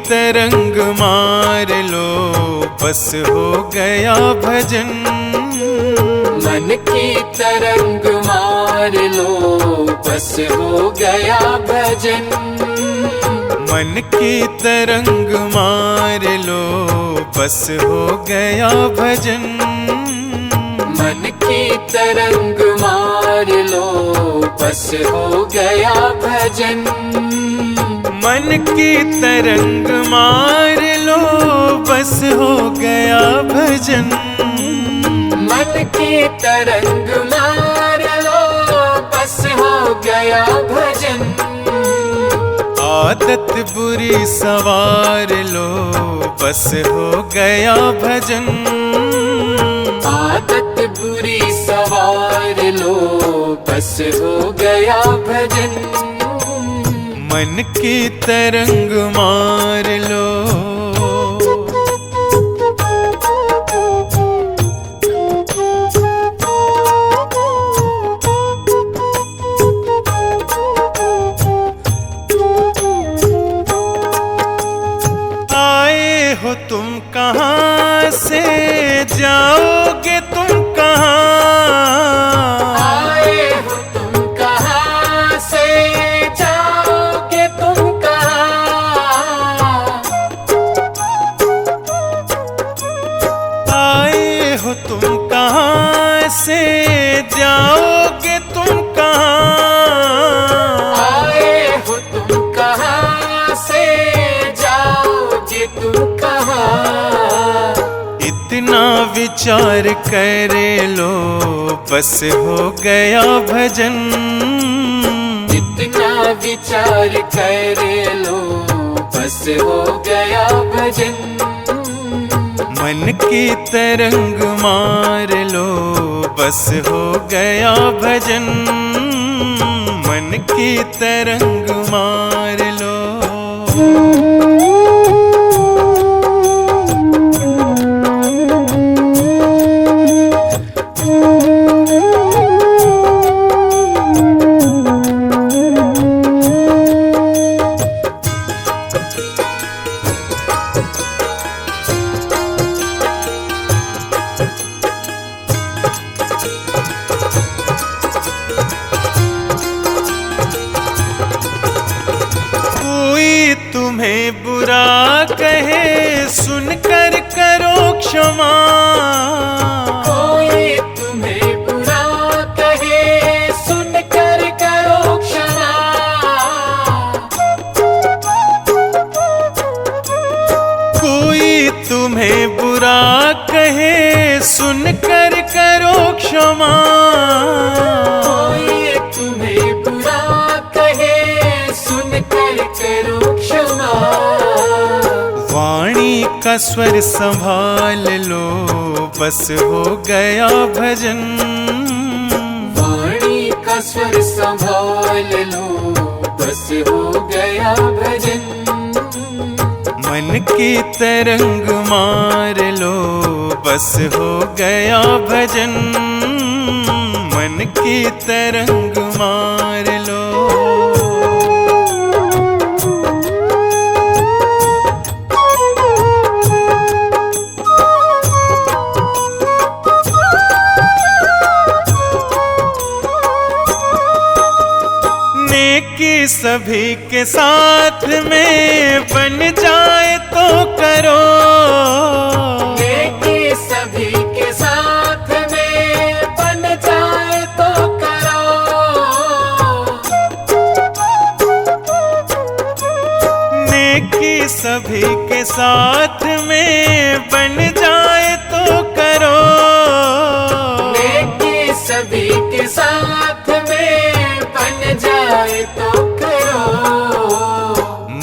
तरंग मार लो बस हो गया भजन। मन की तरंग मार लो बस हो गया भजन। मन की तरंग मार लो बस हो गया भजन। मन की तरंग मार लो बस हो गया भजन। मन की तरंग मार लो बस हो गया भजन। मन की तरंग मार लो बस हो गया भजन। आदत बुरी सवार लो बस हो गया भजन। आदत बुरी सवार लो बस हो गया भजन। मन की तरंग मार लो। आए हो तुम कहाँ से, जाओगे तुम कहाँ। आए हो तुम कहाँ से, जाओगे तुम कहाँ। आए हो तुम कहाँ से, जाओगे तुम कहाँ। आए हो तुम कहाँ से, जाओगे तुम कहाँ। इतना विचार करे लो बस हो गया भजन। इतना विचार करे लो बस हो गया भजन। मन की तरंग मार लो बस हो गया भजन। मन की तरंग मार लो। तुम्हें बुरा कहे सुनकर करो क्षमा। कोई तुम्हें बुरा कहे सुनकर करो क्षमा। कोई तुम्हें बुरा कहे सुनकर करो क्षमा। कोई तुम्हें बुरा कहे सुनकर करो क्षमा। वाणी का स्वर संभाल लो बस हो गया भजन। वाणी का स्वर संभाल लो बस हो गया भजन। मन की तरंग मार लो बस हो गया भजन। मन की तरंग मार लो। नेकी सभी के साथ में बन जाए तो करो। नेकी सभी के साथ में बन जाए तो करो। नेकी सभी के साथ में बन जाए तो करो। नेकी सभी के साथ में बन जाए तो करो।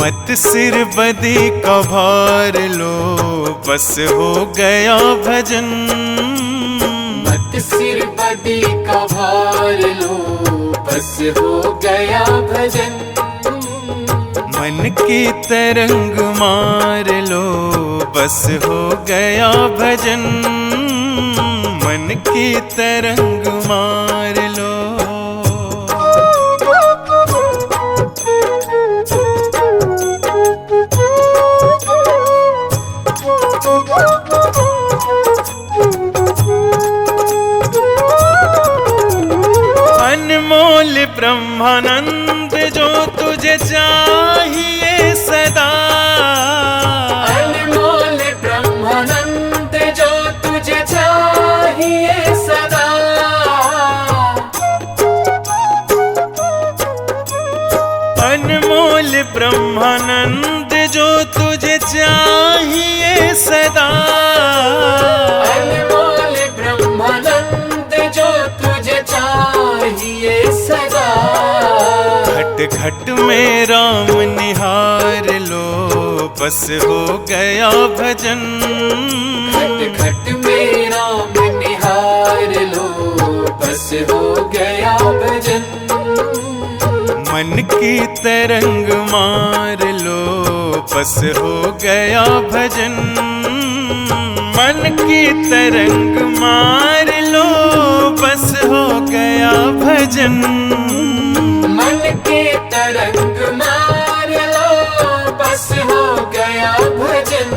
मत सिर बदी का भार लो बस हो गया भजन। मत सिर बदी का भार लो बस हो गया भजन। मन की तरंग मार लो बस हो गया भजन। मन की तरंग मार लो। अनमोल ब्रह्मानंद जो तुझे चाहिए सदा, अनमोल ब्रह्मानंद जो तुझे चाहिए सदा। अनमोल ब्रह्मानंद जो तुझे चाहिए सदा, अनमोल ब्रह्मानंद जो तुझे चाहिए सदा। घट घट में राम निहार लो, बस हो गया भजन। घट घट में राम निहार लो, बस हो गया भजन। मन की तरंग मार लो, बस हो गया भजन। मन की तरंग मार लो, बस हो गया भजन। मन की तरंग मार लो, बस हो गया भजन।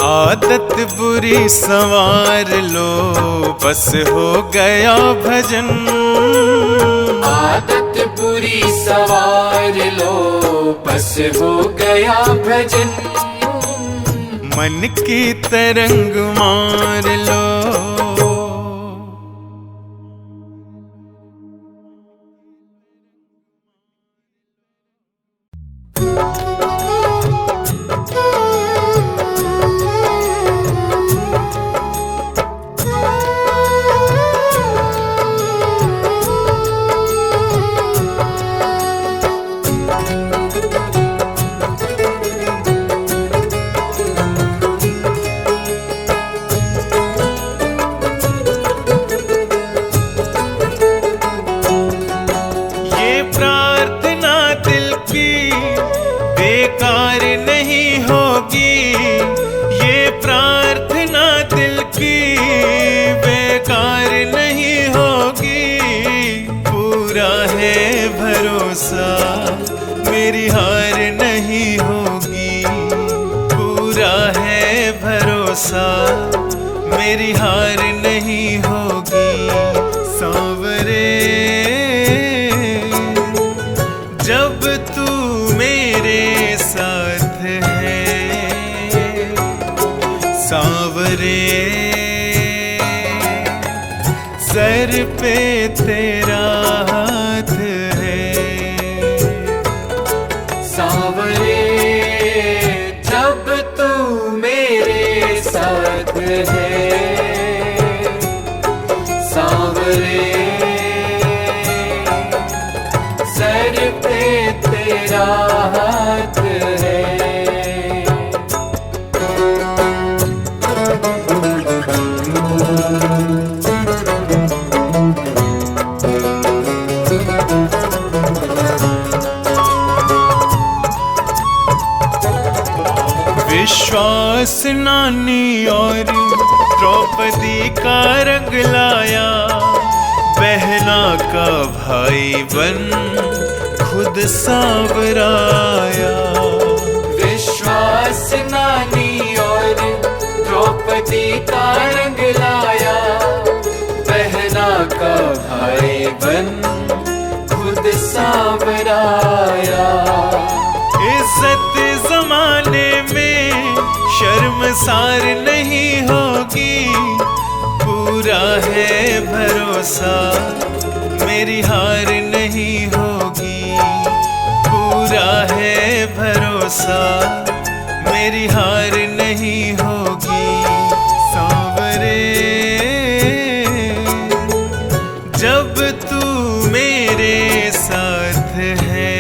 आदत बुरी संवार लो, बस हो गया भजन। आदत बुरी सवार लो, बस हो गया भजन। मन की तरंग मार लो। बेकार नहीं होगी, ये प्रार्थना दिल की बेकार नहीं होगी। पूरा है भरोसा मेरी हार नहीं होगी, पूरा है भरोसा मेरी हार नहीं होगी। सांवरे जब तू मेरे साथ है, सांवरे सर पे तेरा हाथ है। सांवरे जब तू मेरे साथ है, सांवरे सर पे तेरा हाथ है। विश्वास नानी और द्रौपदी का रंग लाया, बहना का भाई बन खुद सांवराया। विश्वास नानी और द्रौपदी का रंग लाया, बहना का भाई बन खुद सांवराया। इज्जत जमाने में शर्मसार नहीं होगी, पूरा है भरोसा मेरी हार नहीं होगी, पूरा है भरोसा मेरी हार नहीं होगी। सांवरे जब तू मेरे साथ है,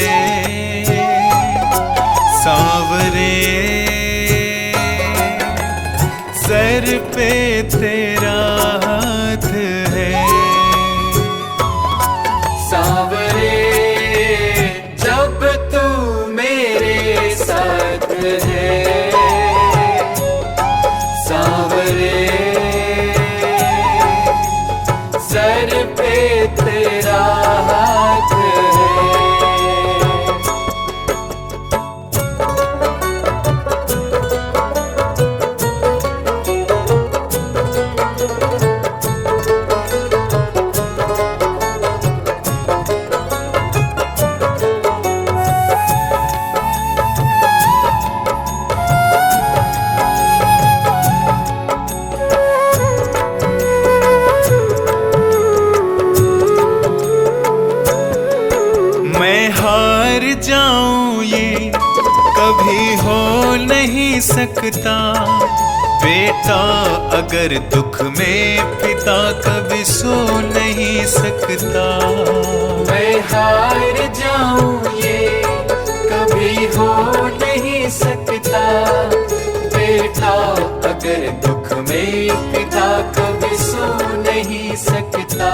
सांवरे सर पे तेरा हाथ है। सांवरे जब तू मेरे साथ है, सांवरे सर पे तेरा हाथ है। सकता। बेटा अगर दुख में पिता कभी सो नहीं सकता। मैं हार जाऊं ये कभी हो नहीं सकता। बेटा अगर दुख में पिता कभी सो नहीं सकता।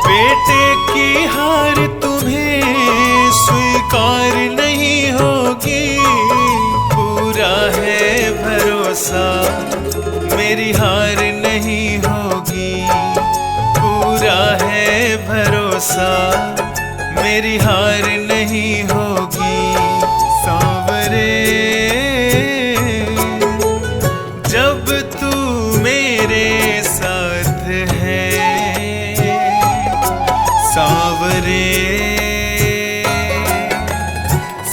बेटे की हार तुम्हें स्वीकार नहीं होगी। पूरा है भरोसा मेरी हार नहीं होगी। पूरा है भरोसा मेरी हार नहीं होगी। सांवरे जब तू मेरे साथ है। सांवरे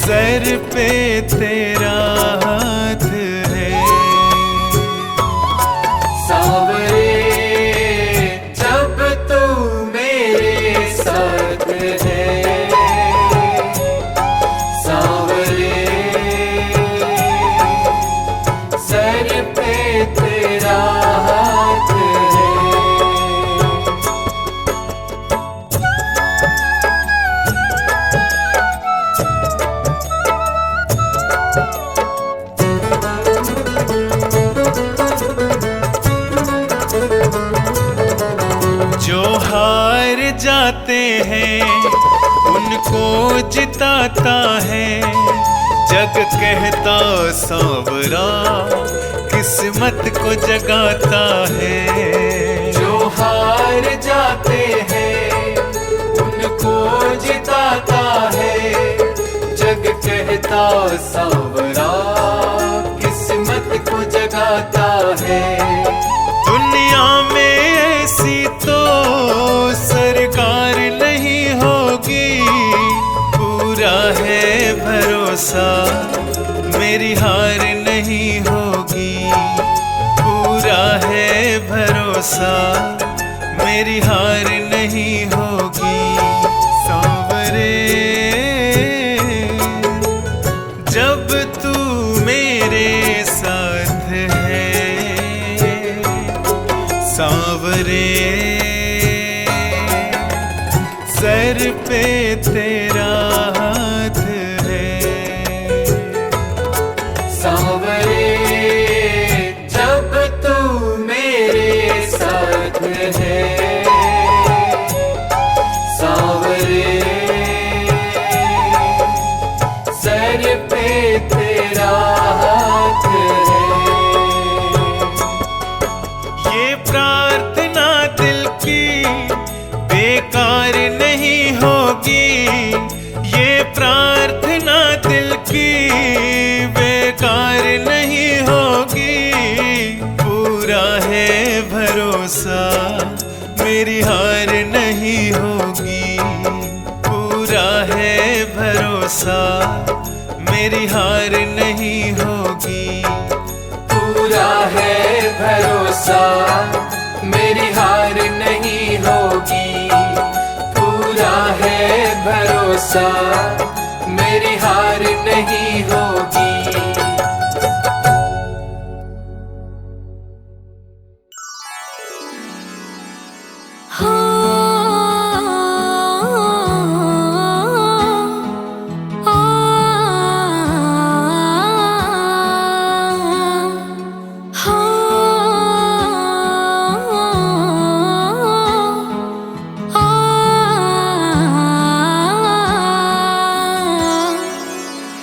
सर पे तेरा हाथ है। सांवरे जब तू मेरे साथ है। सांवरे सर पे तेरा हाथ है। जो हार जाते हैं उनको जिताता है। जग कहता सांवरा किस्मत को जगाता है। जो हार जाते हैं उनको जिताता है। जग कहता सांवरा किस्मत को जगाता है। दुनिया में ऐसी तो सरकार नहीं होगी। पूरा है भरोसा मेरी हार नहीं होगी। पूरा है भरोसा मेरी हार नहीं होगी। सांवरे जब तू मेरे साथ है। सांवरे सर पे तेरा हाथ है। सांवरे जब तू मेरे साथ है। सांवरे सर पे तेरा हाथ है। ये प्रार्थना दिल की बेकार नहीं होगी। ये प्रार्थना दिल की बेकार नहीं होगी। पूरा है भरोसा मेरी हार नहीं होगी। पूरा है भरोसा मेरी हार नहीं होगी। पूरा है भरोसा मेरी हार नहीं होगी। पूरा है भरोसा मेरी हार नहीं होगी।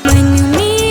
मन में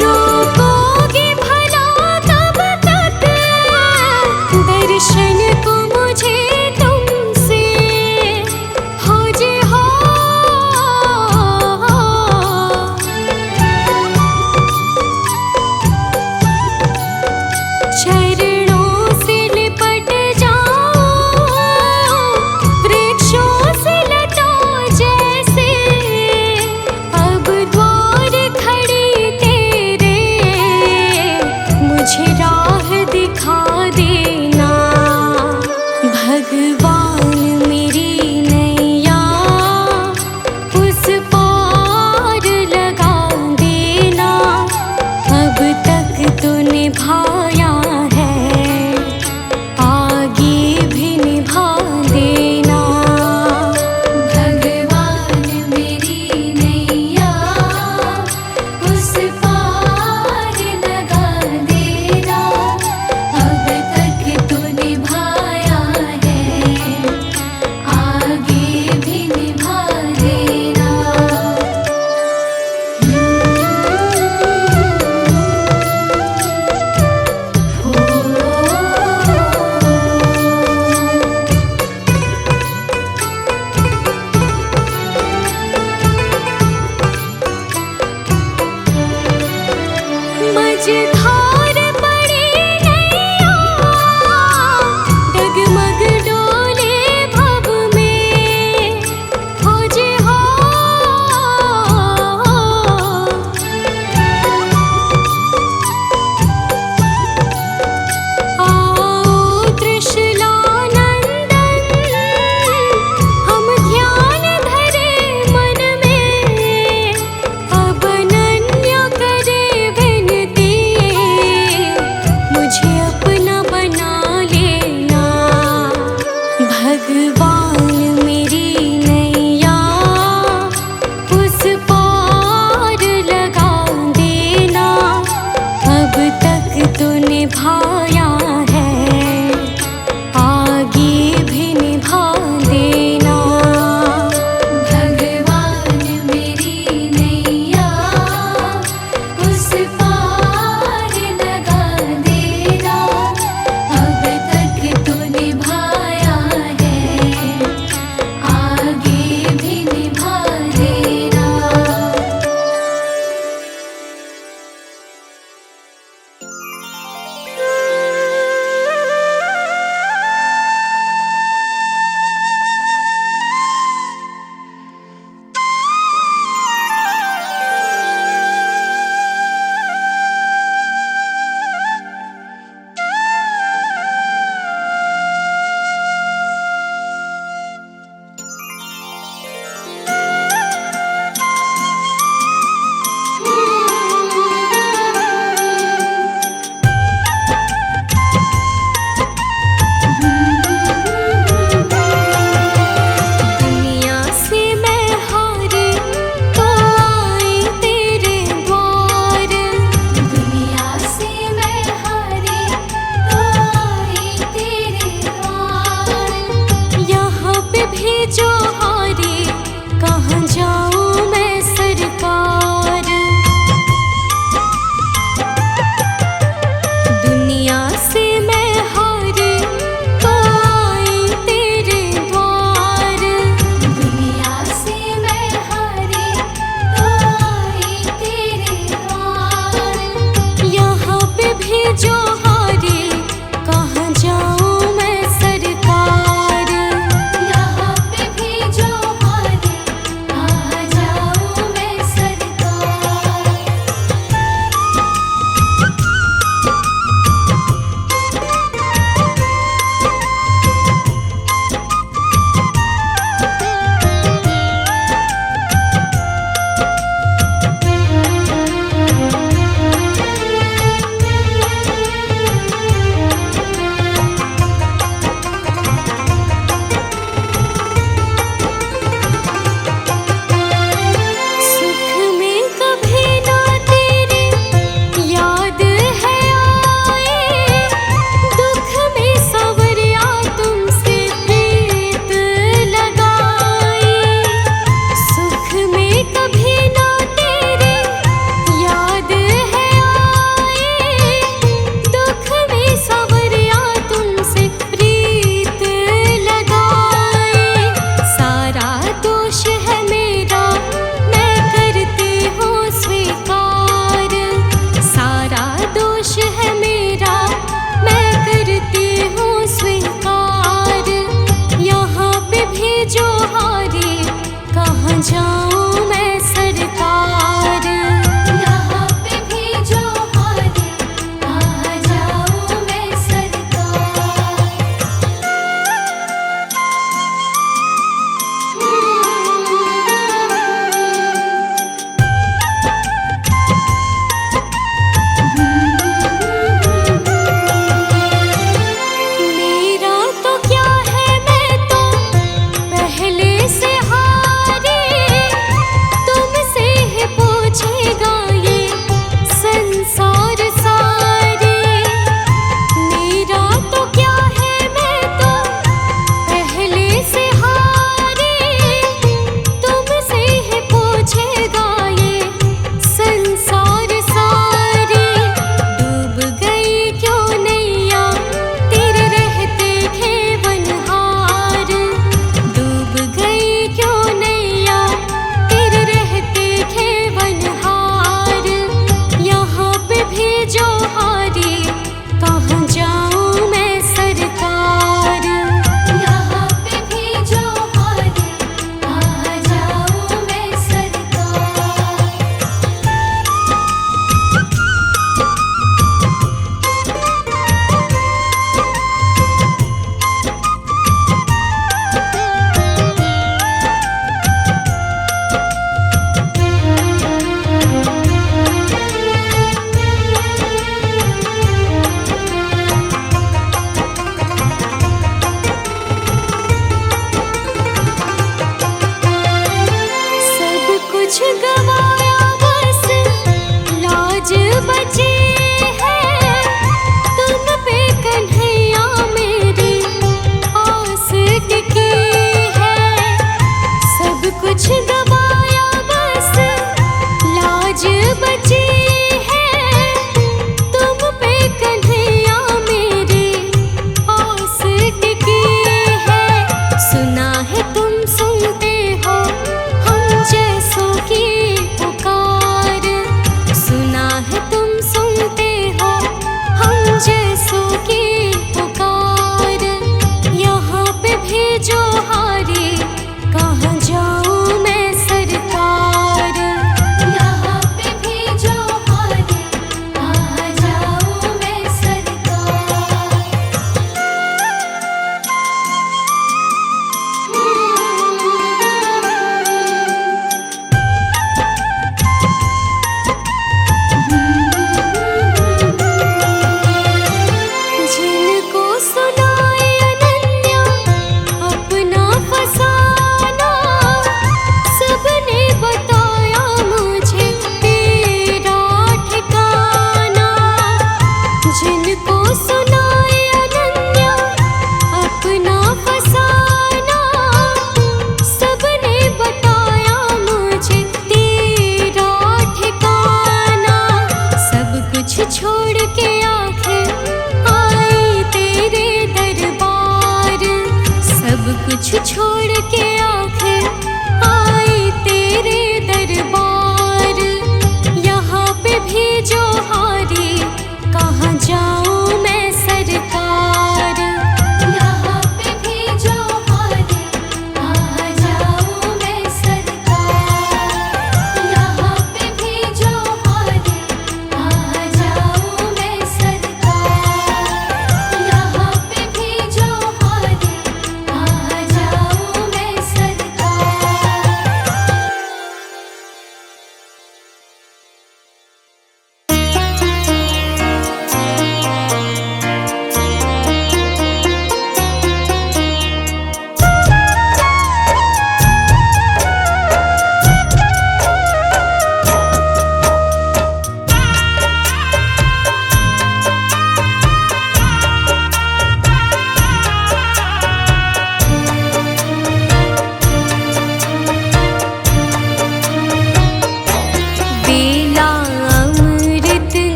रोकोगे भला कब तक दर्शन को मुझे तुमसे हो जे हो। चरणों से लिपट जाओ वृक्षों से लता जैसे, अब द्वार खड़ी तेरे मुझे राह दिखा देना। भगवान मेरी नैया उस पार लगा देना। अब तक तो निभाया है, आगे भी निभा देना। भगवान मेरी नैया उस पार लगा देना। अब तक तो निभाया है, आगे भी निभा देना। मझधार पड़ी नैया डगमग डोले भव में हो जे हो। आओ त्रिशूलानंदन हम ध्यान धरे मन में, अब अनन्य करे विनती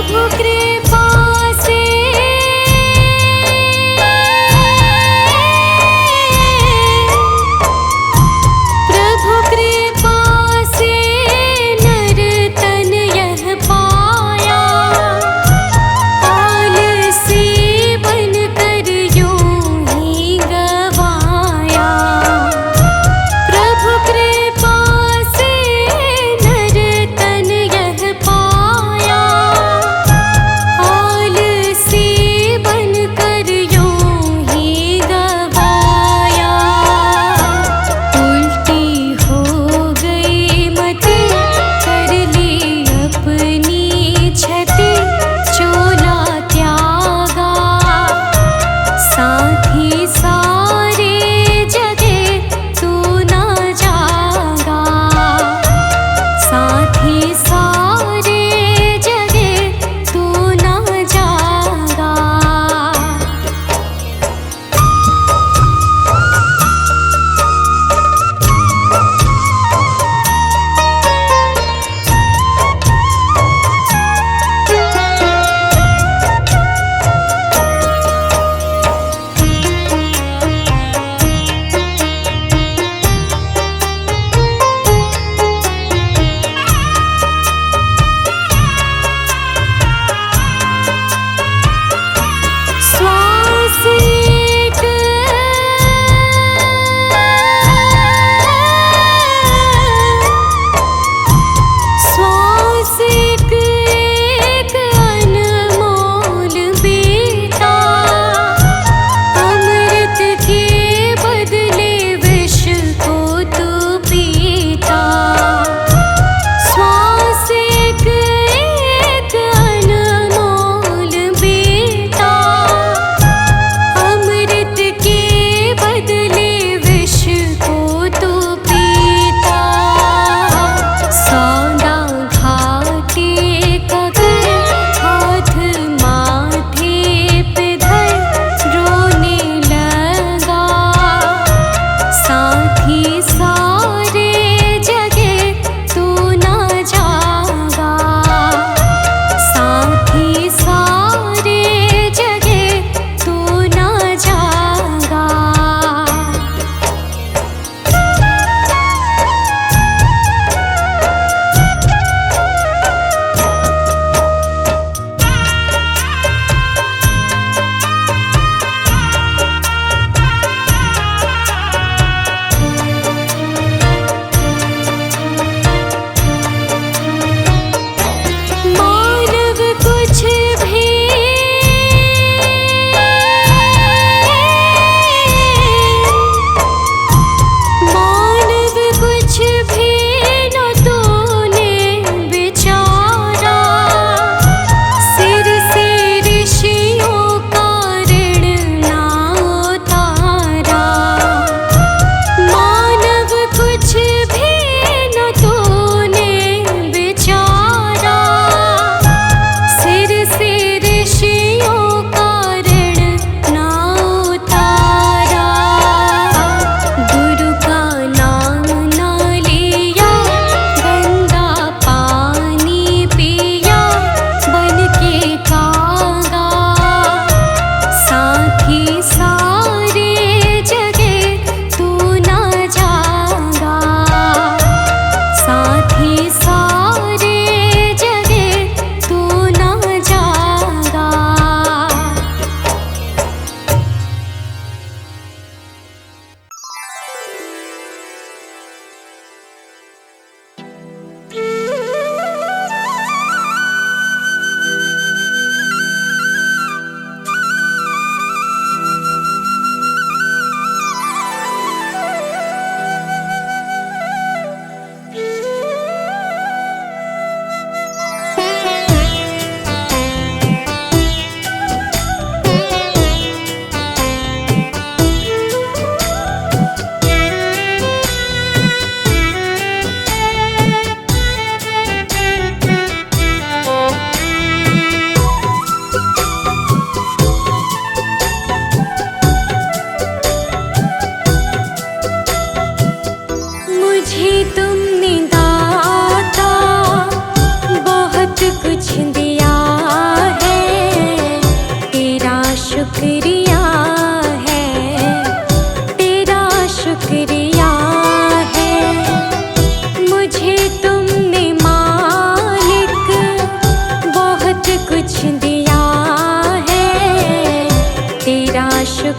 प्रभु कृपा से प्रभु कृपा से नर तन यह पाया, आलसी बन कर यूं ही गवाया। प्रभु कृपा से नर तन यह पाया,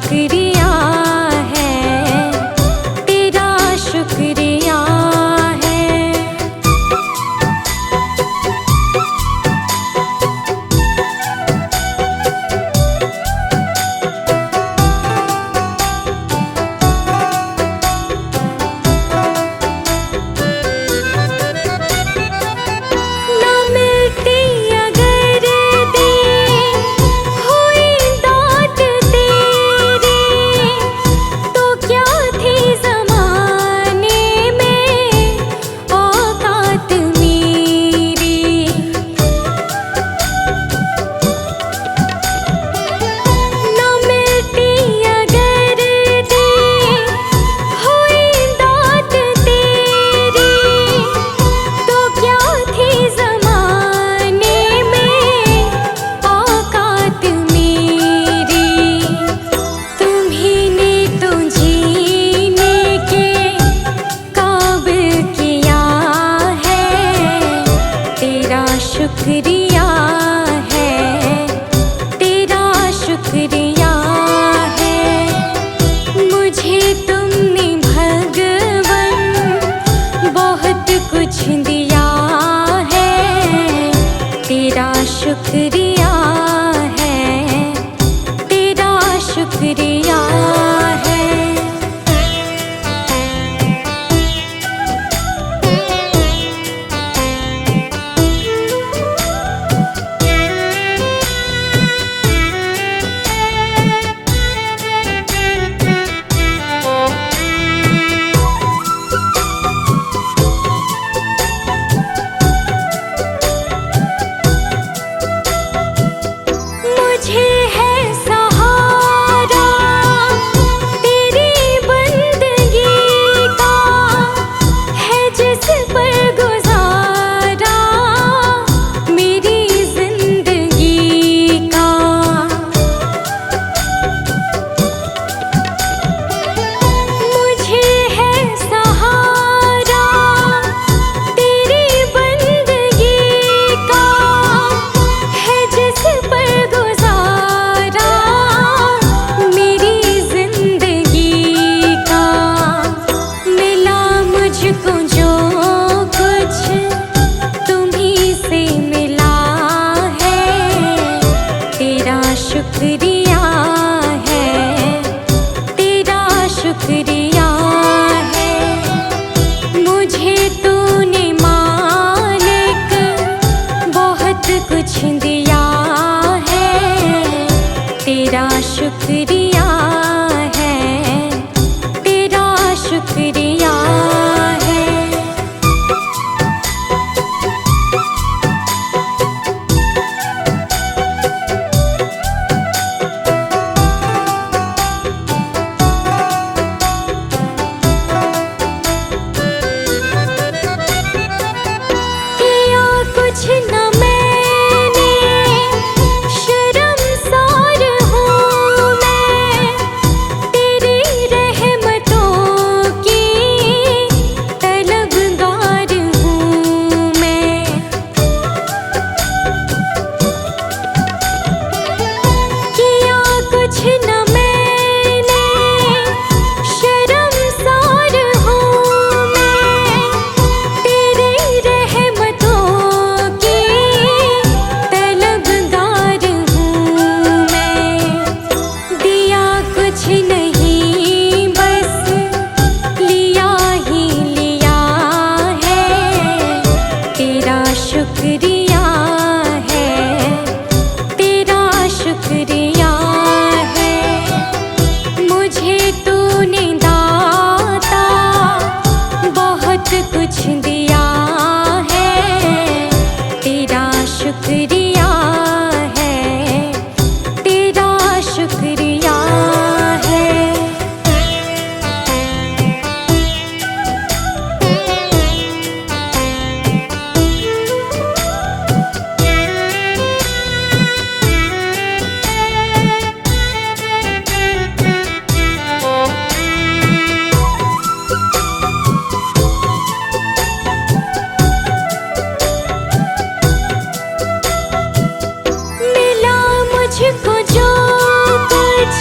शुक्रिया है, तेरा शुक्रिया है। ना मिलती अगर दी हुई दात तेरी, तो क्या थी ज़माने में औकात मेरी। ना मिलती अगर दी हुई दात तेरी, तो क्या थी ज़माने में औकात मेरी। तुम्ही ने तो जीने के काबिल किया है, तेरा शुक्रिया है, तेरा शुक्रिया है। मुझे तुमने भगवन बहुत कुछ दिया है, तेरा शुक्रिया है, तेरा शुक्रिया है। मुझे है सहारा तेरी बंदगी का, है जिस पर गुजारा मेरी जिंदगी का। मुझे है सहारा तेरी बंदगी का, है जिस पर गुजारा मेरी जिंदगी का। मिला मुझको जो कुछ तुम्ही से मिला है, तेरा शुक्रिया है, तेरा शुक्रिया है। मुझे तूने मालिक बहुत कुछ दिया है, तेरा शुक्रिया है, तेरा शुक्रिया है। किया कुछ न मैंने, शर्मसार हूँ मैं, तेरी रहमतों की तलबगार हूँ मैं। किया कुछ न मैंने, शर्मसार हूँ मैं, तेरी रहमतों की तलबगार हूँ मैं। दिया कुछ नहीं बस लिया ही लिया है, तेरा शुक्रिया है, तेरा शुक्रिया है। मुझे तूने दाता बहुत कुछ दिया है, तेरा शुक्रिया है, तेरा शुक्रिया है। मुझको जो कुछ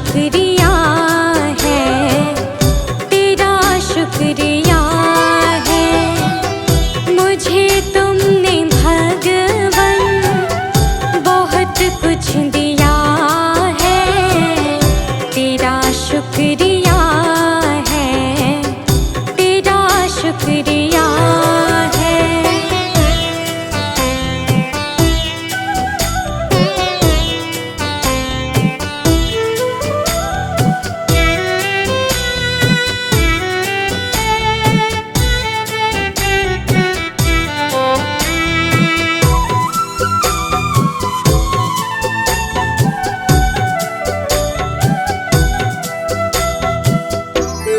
शुक्रिया है, तेरा शुक्रिया है। मुझे तुमने भगवन बहुत कुछ दिया है, तेरा शुक्रिया है, तेरा शुक्रिया है।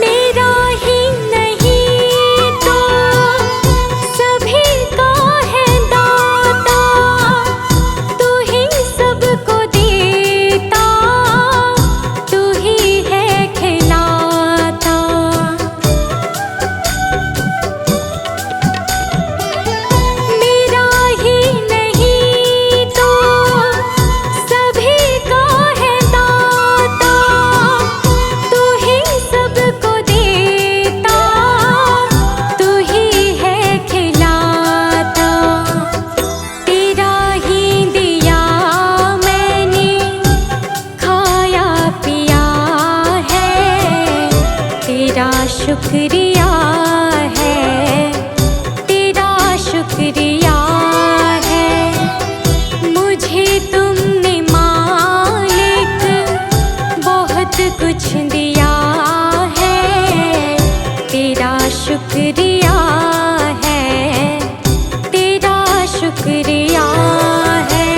मेरा ही नहीं तो सभी का है दाता, तू ही सबको देता, तू ही है खिलाता। मेरा ही नहीं तो सभी का है दाता, तू ही सबको देता, तू ही है खिलाता। तेरा ही दिया मैंने खाया पिया है, तेरा शुक्रिया है, तेरा शुक्रिया है। मुझे तुमने मालिक बहुत कुछ दिया है, तेरा शुक्रिया है, तेरा शुक्रिया है।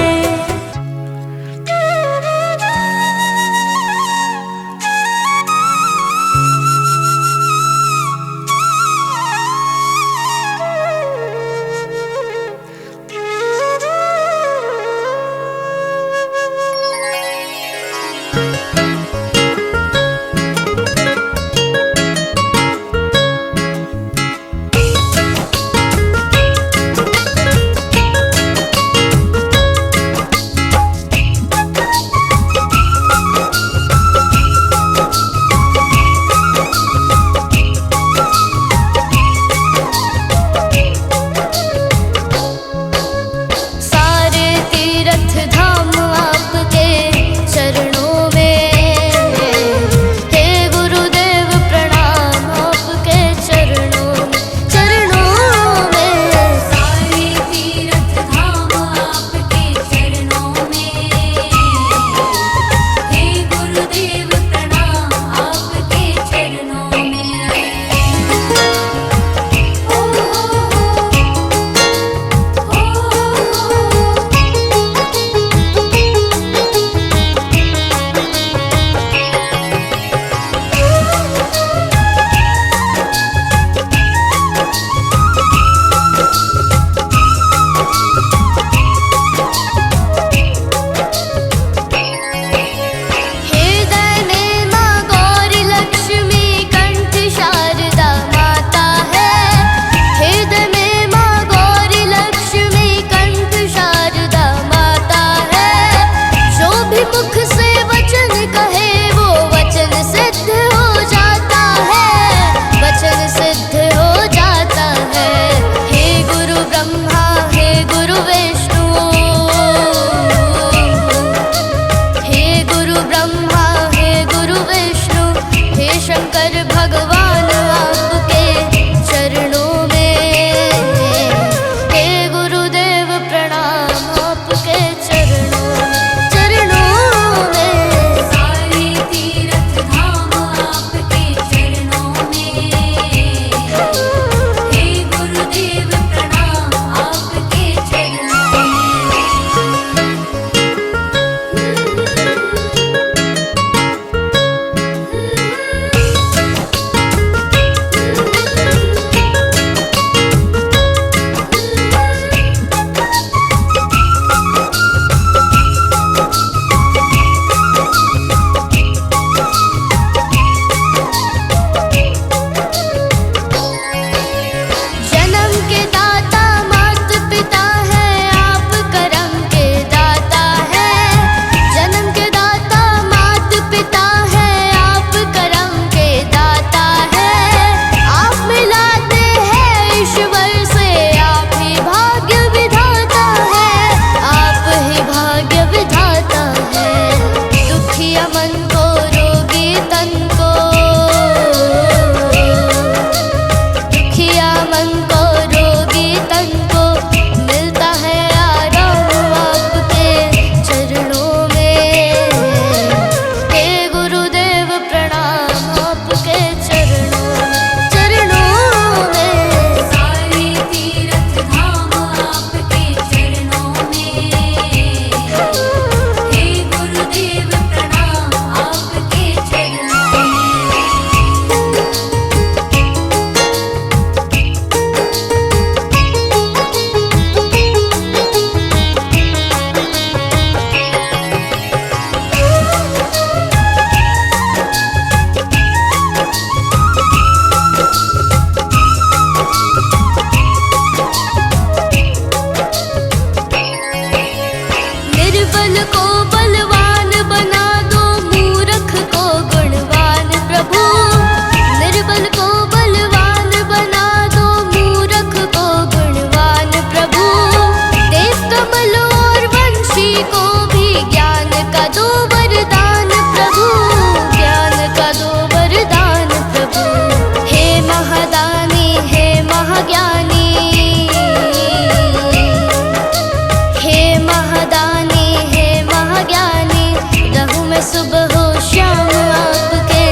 श्याम आपके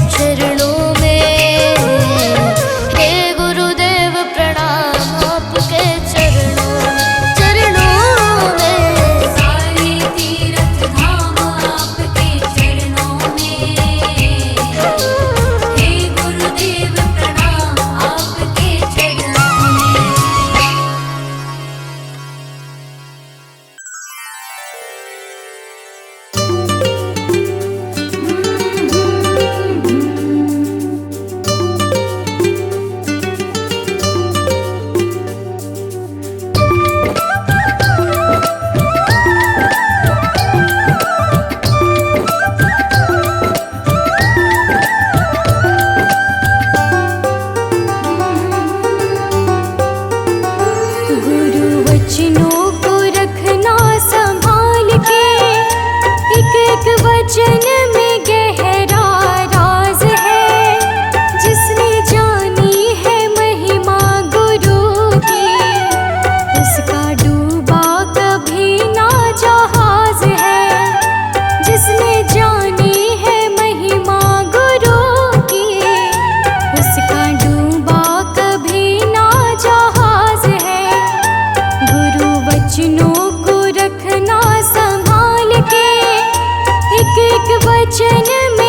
चरणों में। हे गुरुदेव प्रणाम आपके चरणों में। सारे तीर्थ धाम आपके चरणों में। हे गुरुदेव प्रणाम आपके चरणों में। गुरु वचनों को रखना संभाल के, एक एक वचन में गहरा राज है। जिसने जानी है महिमा गुरु की, उसका डूबा कभी ना जहाज है। जिसने जानी है महिमा गुरु की, उसका डूबा कभी ना जहाज है। गुरु वचनों को रखना संभाल के, एक एक वचन में